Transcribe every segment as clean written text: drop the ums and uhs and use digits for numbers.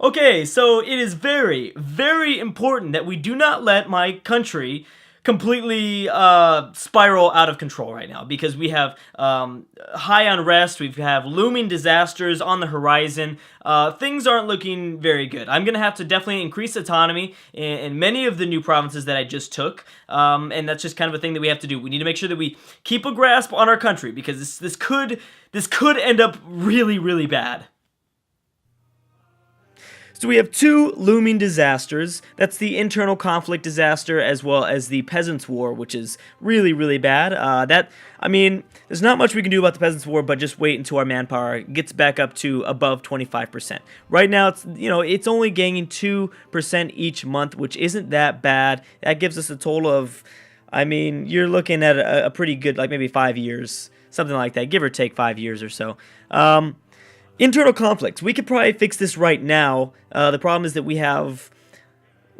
Okay, so it is very, very important that we do not let my country completely spiral out of control right now, because we have high unrest, we have looming disasters on the horizon. Things aren't looking very good. I'm gonna have to definitely increase autonomy in many of the new provinces that I just took, and that's just kind of a thing that we have to do. We need to make sure that we keep a grasp on our country, because this could end up really, really bad. So we have two looming disasters. That's the internal conflict disaster, as well as the Peasants' War, which is really, really bad. I mean, there's not much we can do about the Peasants' War, but just wait until our manpower gets back up to above 25%. Right now, it's only gaining 2% each month, which isn't that bad. That gives us a total of, I mean, you're looking at a pretty good, like maybe 5 years, something like that, give or take 5 years or so. Internal conflicts. We could probably fix this right now. The problem is that we have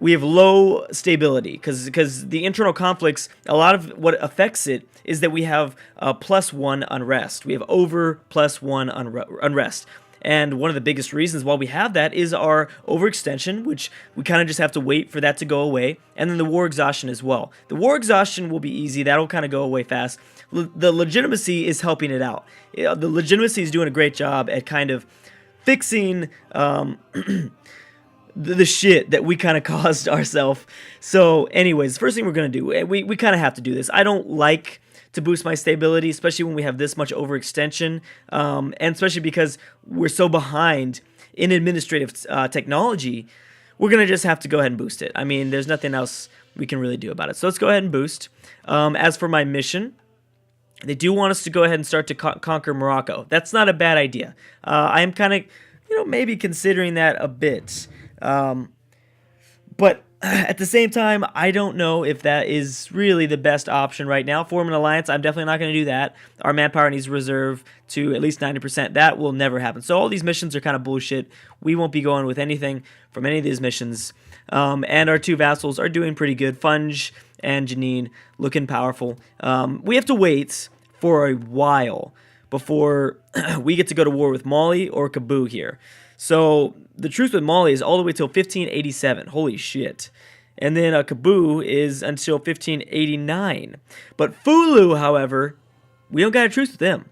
low stability, because the internal conflicts, a lot of what affects it is that we have +1 unrest. We have over +1 unrest. And one of the biggest reasons why we have that is our overextension, which we kind of just have to wait for that to go away, and then the war exhaustion as well. The war exhaustion will be easy. That'll kind of go away fast. The legitimacy is helping it out. The legitimacy is doing a great job at kind of fixing the shit that we kind of caused ourselves. So anyways, the first thing we're going to do, we kind of have to do this. I don't like to boost my stability, especially when we have this much overextension, and especially because we're so behind in administrative technology. We're going to just have to go ahead and boost it. I mean, there's nothing else we can really do about it. So let's go ahead and boost. As for my mission, they do want us to go ahead and start to conquer Morocco. That's not a bad idea. I am kind of, maybe considering that a bit. But at the same time, I don't know if that is really the best option right now. Form an alliance, I'm definitely not going to do that. Our manpower needs reserve to at least 90%. That will never happen. So all these missions are kind of bullshit. We won't be going with anything from any of these missions. And our two vassals are doing pretty good. Funge and Janine looking powerful. We have to wait for a while before we get to go to war with Mali or Kabul here. So the truce with Mali is all the way till 1587. Holy shit. And then Kabul is until 1589. But Fulu, however, we don't got a truce with them.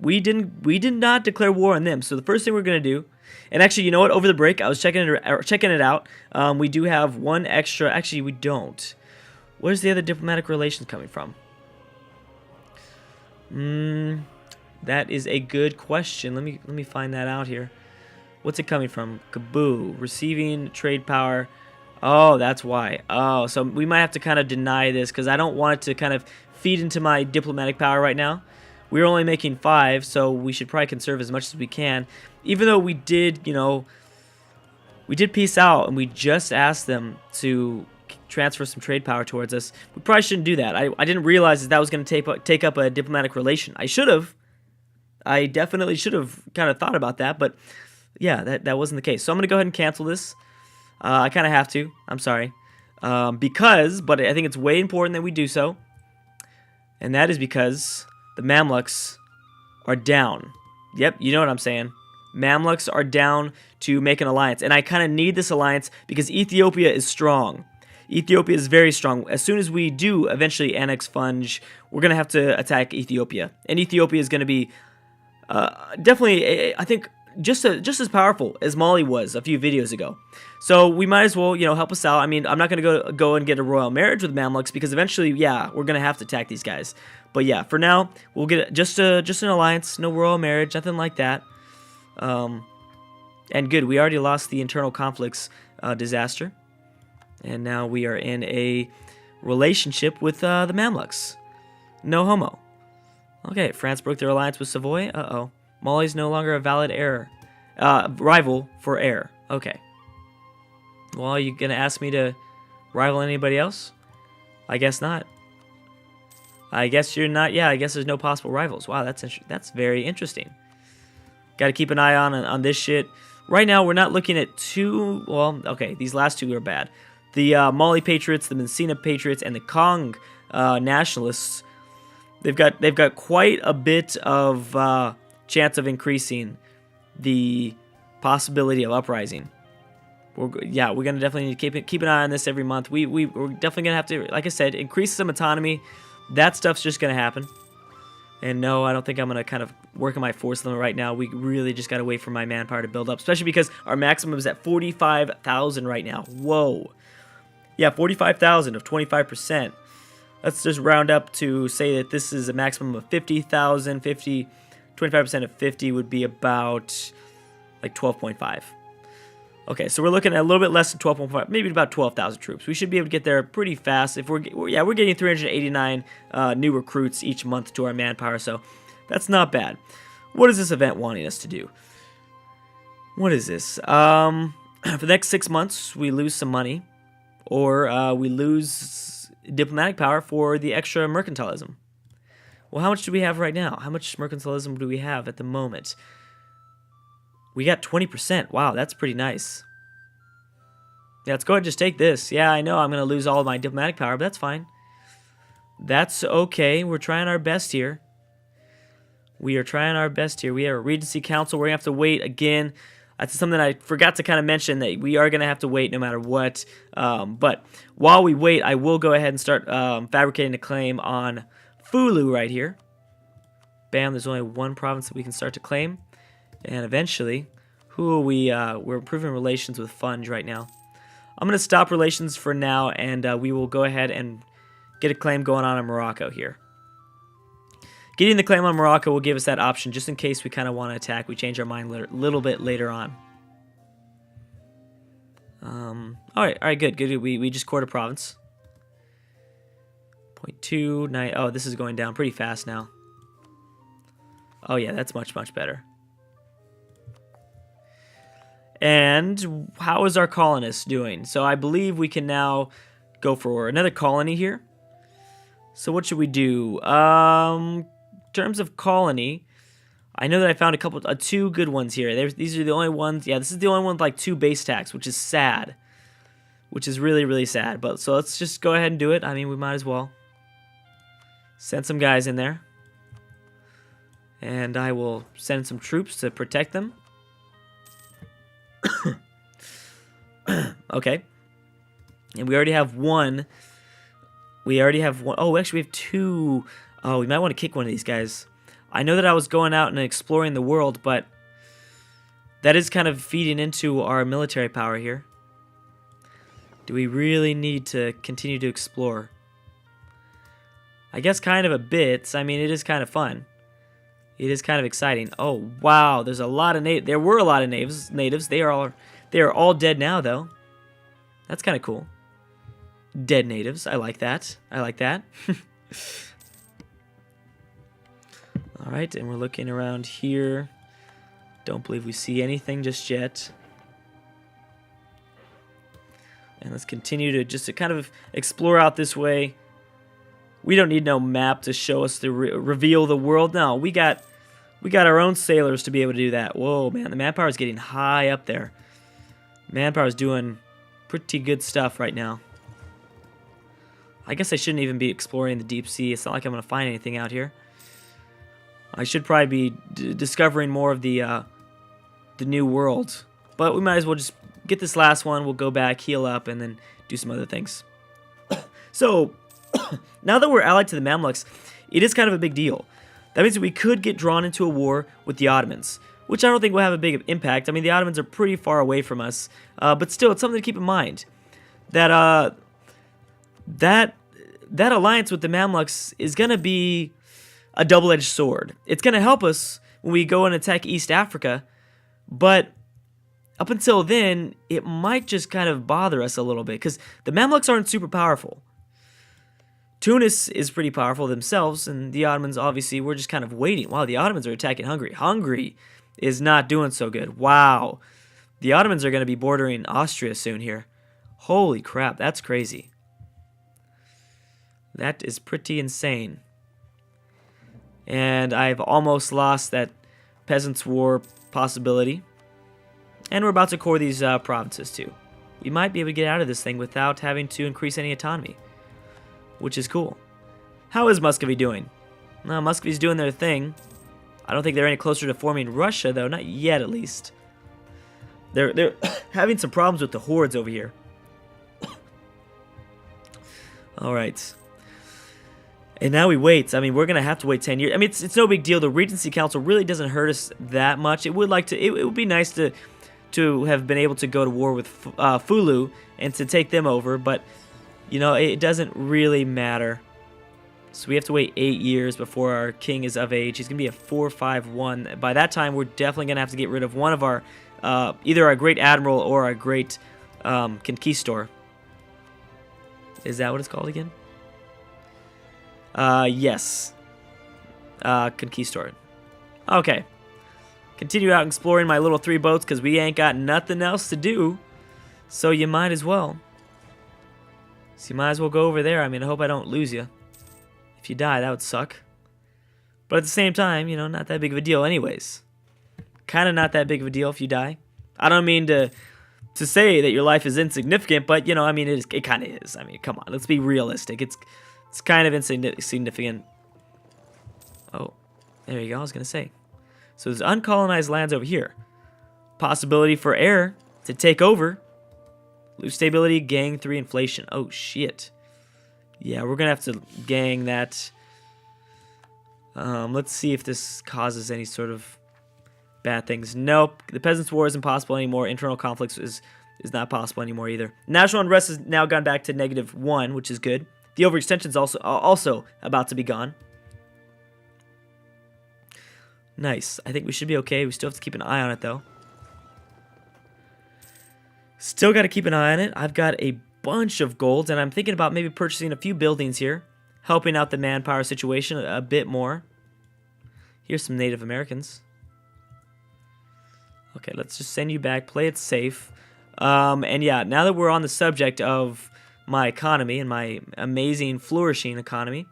We did not declare war on them. So the first thing we're gonna do, and actually, you know what? Over the break, I was checking it out. We do have one extra. Actually, we don't. Where's the other diplomatic relations coming from? That is a good question. Let me find that out here. What's it coming from? Kabul. Receiving trade power. Oh, that's why. Oh, so we might have to kind of deny this, because I don't want it to kind of feed into my diplomatic power right now. We're only making 5, so we should probably conserve as much as we can. Even though we did, we did peace out, and we just asked them to transfer some trade power towards us. We probably shouldn't do that. I didn't realize that was going to take up a diplomatic relation. I should have. I definitely should have kind of thought about that, but yeah, that wasn't the case. So I'm going to go ahead and cancel this. I kind of have to. I'm sorry. But I think it's way important that we do so. And that is because the Mamluks are down. Yep, you know what I'm saying. Mamluks are down to make an alliance. And I kind of need this alliance because Ethiopia is strong. Ethiopia is very strong. As soon as we do eventually annex Funge, we're going to have to attack Ethiopia. And Ethiopia is going to be definitely, I think, just as powerful as Mali was a few videos ago. So we might as well, help us out. I mean, I'm not going to go and get a royal marriage with Mamluks, because eventually, yeah, we're going to have to attack these guys. But yeah, for now, we'll get just an alliance, no royal marriage, nothing like that. And good, we already lost the internal conflicts disaster. And now we are in a relationship with the Mamluks. No homo. Okay, France broke their alliance with Savoy. Uh-oh. Mali's no longer a valid rival for heir. Okay. Well, are you going to ask me to rival anybody else? I guess not. I guess you're not. Yeah, I guess there's no possible rivals. Wow, that's very interesting. Got to keep an eye on this shit. Right now, we're not looking at too... Well, okay, these last two are bad. The Mali Patriots, the Messina Patriots, and the Kong Nationalists, they've got quite a bit of chance of increasing the possibility of uprising. Yeah, we're gonna definitely need to keep an eye on this every month. We're definitely gonna have to, like I said, increase some autonomy. That stuff's just gonna happen. And no, I don't think I'm gonna kind of work on my force limit right now. We really just gotta wait for my manpower to build up, especially because our maximum is at 45,000 right now. Whoa. Yeah, 45,000 of 25%. Let's just round up to say that this is a maximum of 50,000. 25% of 50 would be about like 12.5. Okay, so we're looking at a little bit less than 12.5, maybe about 12,000 troops. We should be able to get there pretty fast. If we're getting 389 new recruits each month to our manpower, so that's not bad. What is this event wanting us to do? What is this? For the next 6 months, we lose some money, or we lose diplomatic power for the extra mercantilism. Well, how much do we have right now? How much mercantilism do we have at the moment? We got 20%. Wow, that's pretty nice. Yeah, let's go ahead and just take this. Yeah, I know I'm going to lose all of my diplomatic power, but that's fine. That's okay. We're trying our best here. We are trying our best here. We have a Regency Council. We're going to have to wait again. That's something I forgot to kind of mention, that we are going to have to wait no matter what. But while we wait, I will go ahead and start fabricating a claim on Fulu right here. Bam, there's only one province that we can start to claim. And eventually, we're improving relations with Funge right now. I'm going to stop relations for now, and we will go ahead and get a claim going on in Morocco here. Getting the claim on Morocco will give us that option just in case we kind of want to attack. We change our mind a little bit later on. All right, good. We just cored a province. 0.29. Oh, this is going down pretty fast now. Oh yeah, that's much better. And how is our colonists doing? So I believe we can now go for another colony here. So what should we do? In terms of colony, I know that I found two good ones here. These are the only ones. Yeah, this is the only one with like 2 base tax, which is sad. Which is really sad. But so let's just go ahead and do it. I mean, we might as well. Send some guys in there. And I will send some troops to protect them. Okay. And we already have one. Oh, actually we have 2. Oh, we might want to kick one of these guys. I know that I was going out and exploring the world, but that is kind of feeding into our military power here. Do we really need to continue to explore? I guess kind of a bit. I mean, it is kind of fun. It is kind of exciting. Oh, wow. There's a lot of there were a lot of natives. They are all dead now, though. That's kind of cool. Dead natives. I like that. I like that. All right, and we're looking around here. Don't believe we see anything just yet. And let's continue to just kind of explore out this way. We don't need no map to show us to reveal the world. No, we got our own sailors to be able to do that. Whoa, man, the manpower is getting high up there. Manpower is doing pretty good stuff right now. I guess I shouldn't even be exploring the deep sea. It's not like I'm going to find anything out here. I should probably be discovering more of the new world. But we might as well just get this last one. We'll go back, heal up, and then do some other things. So, now that we're allied to the Mamluks, it is kind of a big deal. That means that we could get drawn into a war with the Ottomans, which I don't think will have a big impact. I mean, the Ottomans are pretty far away from us, but still, it's something to keep in mind. That that alliance with the Mamluks is going to be a double-edged sword. It's going to help us when we go and attack East Africa, but up until then, it might just kind of bother us a little bit, because the Mamluks aren't super powerful. Tunis is pretty powerful themselves, and the Ottomans, obviously, we're just kind of waiting. Wow, the Ottomans are attacking Hungary. Hungary is not doing so good. Wow. The Ottomans are going to be bordering Austria soon here. Holy crap, that's crazy. That is pretty insane. And I've almost lost that Peasants' War possibility. And we're about to core these provinces too. We might be able to get out of this thing without having to increase any autonomy, which is cool. How is Muscovy doing? Well, Muscovy's doing their thing. I don't think they're any closer to forming Russia, though. Not yet, at least. They're having some problems with the hordes over here. All right. And now we wait. I mean, we're gonna have to wait 10 years. I mean, it's no big deal. The Regency Council really doesn't hurt us that much. It would like to. It would be nice to have been able to go to war with Fulu and to take them over, but you know, it doesn't really matter. So we have to wait 8 years before our king is of age. He's gonna be a 451. By that time, we're definitely gonna have to get rid of one of our either our great admiral or our great conquistador. Is that what it's called again? Yes. Conquistador. Okay. Continue out exploring my little 3 boats because we ain't got nothing else to do. So you might as well. So you might as well go over there. I mean, I hope I don't lose you. If you die, that would suck. But at the same time, you know, not that big of a deal anyways. Kind of not that big of a deal if you die. I don't mean to say that your life is insignificant, but, you know, I mean, it kind of is. I mean, come on, let's be realistic. It's kind of insignificant. Oh, there you go. I was going to say. So there's uncolonized lands over here. Possibility for air to take over. Lose stability, gang 3 inflation. Oh, shit. Yeah, we're going to have to gang that. Let's see if this causes any sort of bad things. Nope. The Peasants' War isn't possible anymore. Internal conflicts is not possible anymore either. National unrest has now gone back to -1, which is good. The overextension is also about to be gone. Nice. I think we should be okay. We still have to keep an eye on it, though. Still got to keep an eye on it. I've got a bunch of gold, and I'm thinking about maybe purchasing a few buildings here, helping out the manpower situation a bit more. Here's some Native Americans. Okay, let's just send you back. Play it safe. And yeah, now that we're on the subject of my economy and my amazing, flourishing economy,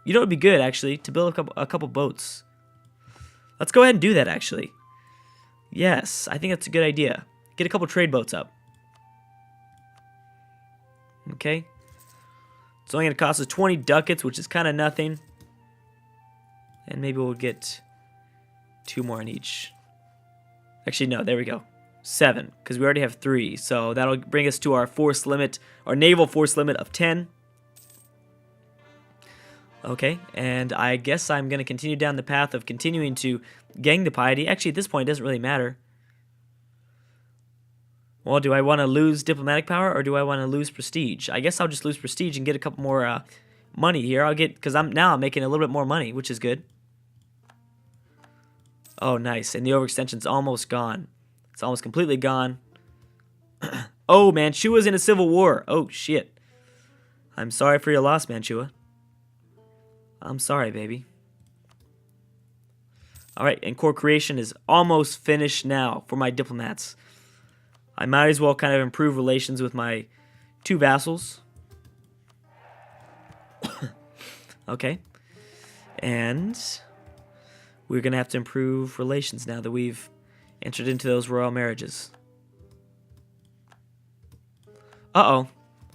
you know, it'd be good, actually, to build a couple boats. Let's go ahead and do that, actually. Yes, I think that's a good idea. Get a couple trade boats up. Okay. It's only going to cost us 20 ducats, which is kind of nothing. And maybe we'll get 2 more in each. Actually, no, there we go. 7, because we already have 3. So that'll bring us to our force limit, our naval force limit of 10. Okay, and I guess I'm going to continue down the path of continuing to gang the piety. Actually, at this point, it doesn't really matter. Well, do I want to lose diplomatic power or do I want to lose prestige? I guess I'll just lose prestige and get a couple more money here. I'll get, because I'm making a little bit more money, which is good. Oh, nice. And the overextension's almost gone. It's almost completely gone. Oh, Manchua's in a civil war. Oh, shit. I'm sorry for your loss, Manchua. I'm sorry, baby. All right, and court creation is almost finished now for my diplomats. I might as well kind of improve relations with my 2 vassals. Okay. And we're going to have to improve relations now that we've entered into those royal marriages. Uh-oh.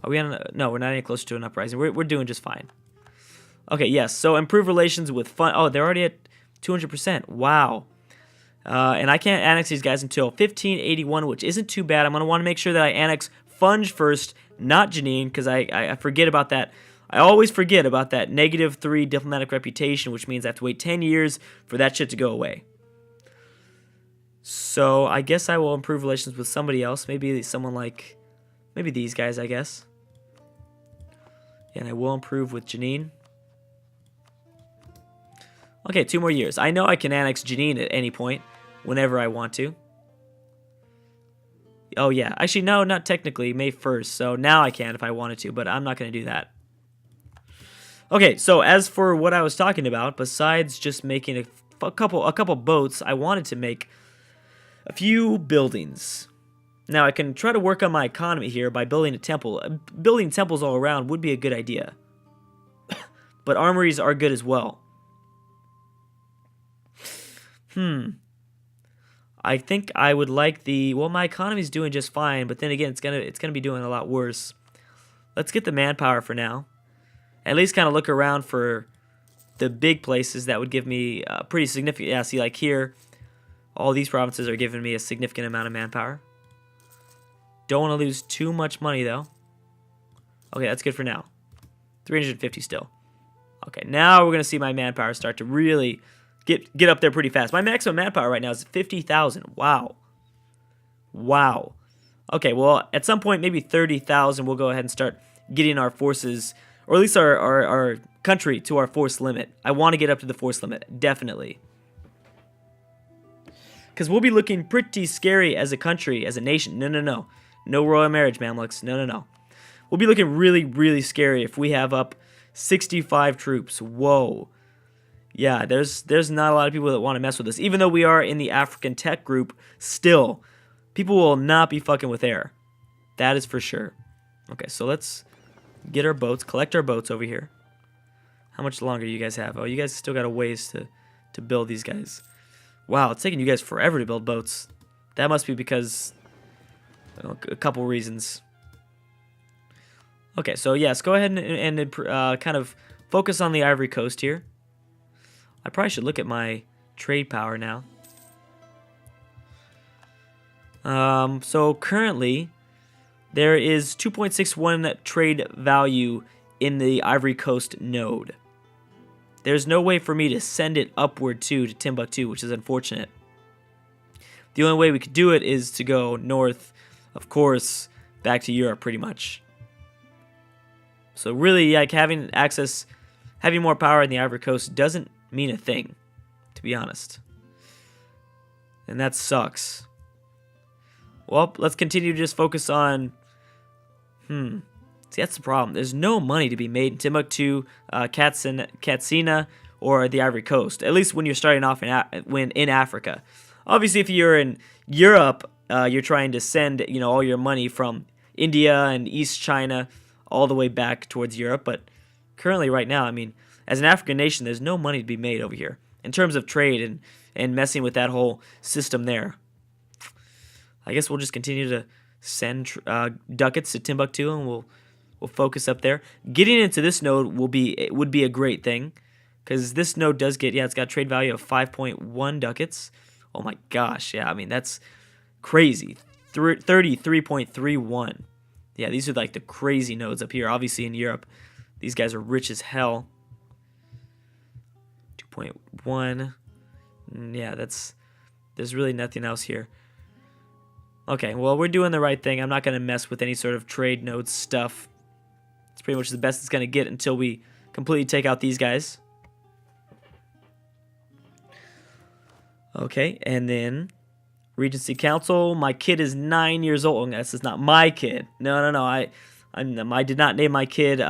Are we on no, we're not any closer to an uprising. We're doing just fine. Okay, yes. So improve relations with fun. Oh, they're already at 200%. Wow. And I can't annex these guys until 1581, which isn't too bad. I'm going to want to make sure that I annex Funge first, not Janine, because I forget about that. I always forget about that -3 diplomatic reputation, which means I have to wait 10 years for that shit to go away. So I guess I will improve relations with somebody else. Maybe someone like, maybe these guys, I guess. And I will improve with Janine. Okay, 2 more years. I know I can annex Janine at any point, whenever I want to. Oh, yeah. Actually, no, not technically. May 1st. So now I can if I wanted to, but I'm not going to do that. Okay, so as for what I was talking about, besides just making a couple boats, I wanted to make a few buildings. Now, I can try to work on my economy here by building a temple. Building temples all around would be a good idea. But armories are good as well. I think I would like the, well, my economy's doing just fine, but then again, it's gonna be doing a lot worse. Let's get the manpower for now. At least kind of look around for the big places that would give me pretty significant. Yeah, see, like here, all these provinces are giving me a significant amount of manpower. Don't want to lose too much money, though. Okay, that's good for now. 350 still. Okay, now we're going to see my manpower start to really get up there pretty fast. My maximum manpower right now is 50,000. Wow. Wow. Okay, well, at some point, maybe 30,000, we'll go ahead and start getting our forces, or at least our country, to our force limit. I want to get up to the force limit, definitely. Because we'll be looking pretty scary as a country, as a nation. No, no, no. No royal marriage, Mamluks. No, no, no. We'll be looking really, really scary if we have up 65 troops. Whoa. Yeah, there's not a lot of people that want to mess with us. Even though we are in the African tech group, still, people will not be fucking with air. That is for sure. Okay, so let's get our boats, collect our boats over here. How much longer do you guys have? Oh, you guys still got a ways to build these guys. Wow, it's taking you guys forever to build boats. That must be because a couple reasons. Okay, so yes, go ahead and kind of focus on the Ivory Coast here. I probably should look at my trade power now. So currently, there is 2.61 trade value in the Ivory Coast node. There's no way for me to send it upward to Timbuktu, which is unfortunate. The only way we could do it is to go north, of course, back to Europe pretty much. So really, like, having more power in the Ivory Coast doesn't mean a thing, to be honest. And that sucks. Well, let's continue to just focus on... See, that's the problem. There's no money to be made in Timbuktu, Katsina, or the Ivory Coast. At least when you're starting off in Africa. Obviously, if you're in Europe, you're trying to send all your money from India and East China all the way back towards Europe. But currently, right now, I mean, as an African nation, there's no money to be made over here in terms of trade and messing with that whole system there. I guess we'll just continue to send ducats to Timbuktu, and we'll focus up there. Getting into this node would be a great thing, because this node does get, it's got a trade value of 5.1 ducats. Oh my gosh, yeah, I mean, that's crazy. 33.31. Yeah, these are like the crazy nodes up here. Obviously in Europe, these guys are rich as hell. 2.1. Yeah, there's really nothing else here. Okay, well, we're doing the right thing. I'm not going to mess with any sort of trade node stuff. It's pretty much the best it's going to get until we completely take out these guys. Okay, and then Regency Council. My kid is 9 years old. This is not my kid. No. I did not name my kid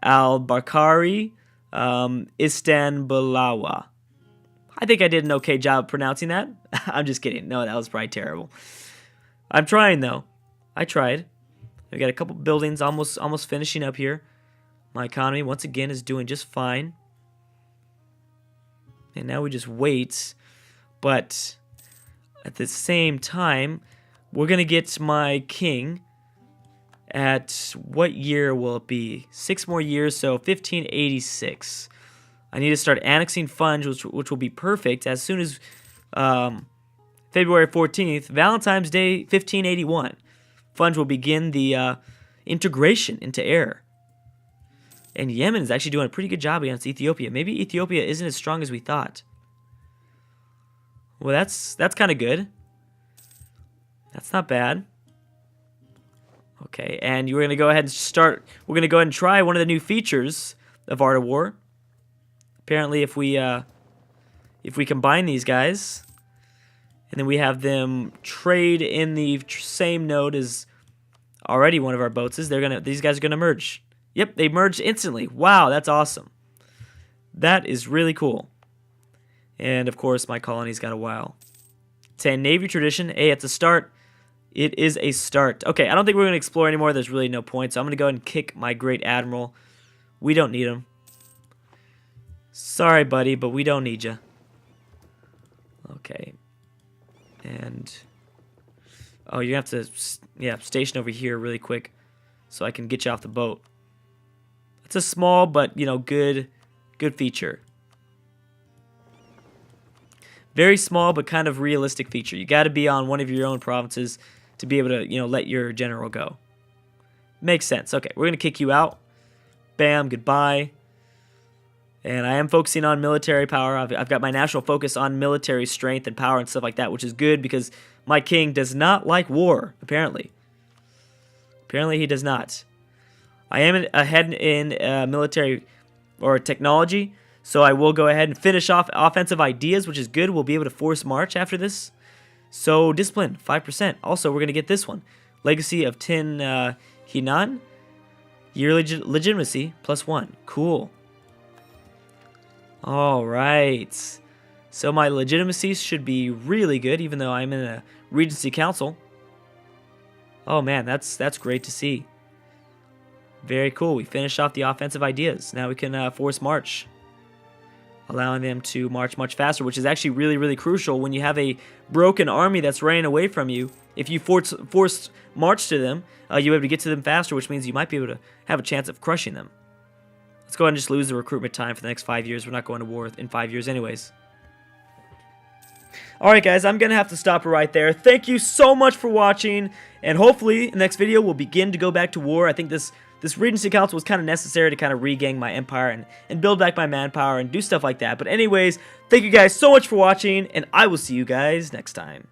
Al-Bakari Istanbulawa. I think I did an okay job pronouncing that. I'm just kidding. No, that was probably terrible. I'm trying, though. I tried. We got a couple buildings almost finishing up here. My economy, once again, is doing just fine. And now we just wait. But at the same time, we're going to get my king at what year will it be? 6 more years, so 1586. I need to start annexing funds, which will be perfect as soon as February 14th, Valentine's Day, 1581. Funds will begin the integration into air. And Yemen is actually doing a pretty good job against Ethiopia. Maybe Ethiopia isn't as strong as we thought. Well, that's kind of good. That's not bad. Okay, and we're going to go ahead and start. We're going to go ahead and try one of the new features of Art of War. Apparently, if we combine these guys, and then we have them trade in the same node as already one of our boats is, these guys are gonna merge. Yep, they merged instantly. Wow, that's awesome. That is really cool. And of course, my colony's got a while. It's a Navy tradition. Hey, it's a start. It is a start. Okay, I don't think we're gonna explore anymore. There's really no point. So I'm gonna go ahead and kick my great admiral. We don't need him. Sorry, buddy, but we don't need you. Okay. And oh, you have to, station over here really quick so I can get you off the boat. It's a small but good feature. Very small but kind of realistic feature. You got to be on one of your own provinces to be able to, let your general go. Makes sense. Okay, we're going to kick you out. Bam, goodbye. And I am focusing on military power. I've got my national focus on military strength and power and stuff like that, which is good because my king does not like war, apparently. Apparently he does not. I am ahead in military or technology, so I will go ahead and finish off offensive ideas, which is good. We'll be able to force march after this. So discipline, 5%. Also, we're going to get this one. Legacy of Tin Hinan. Yearly legitimacy, +1. Cool. All right. So my legitimacy should be really good, even though I'm in a Regency Council. Oh man, that's great to see. Very cool. We finished off the offensive ideas. Now we can force march, allowing them to march much faster, which is actually really, really crucial when you have a broken army that's running away from you. If you force march to them, you're able to get to them faster, which means you might be able to have a chance of crushing them. Let's go ahead and just lose the recruitment time for the next 5 years. We're not going to war in 5 years anyways. Alright guys, I'm going to have to stop it right there. Thank you so much for watching, and hopefully in the next video we'll begin to go back to war. I think this Regency Council was kind of necessary to kind of regain my empire and build back my manpower and do stuff like that. But anyways, thank you guys so much for watching, and I will see you guys next time.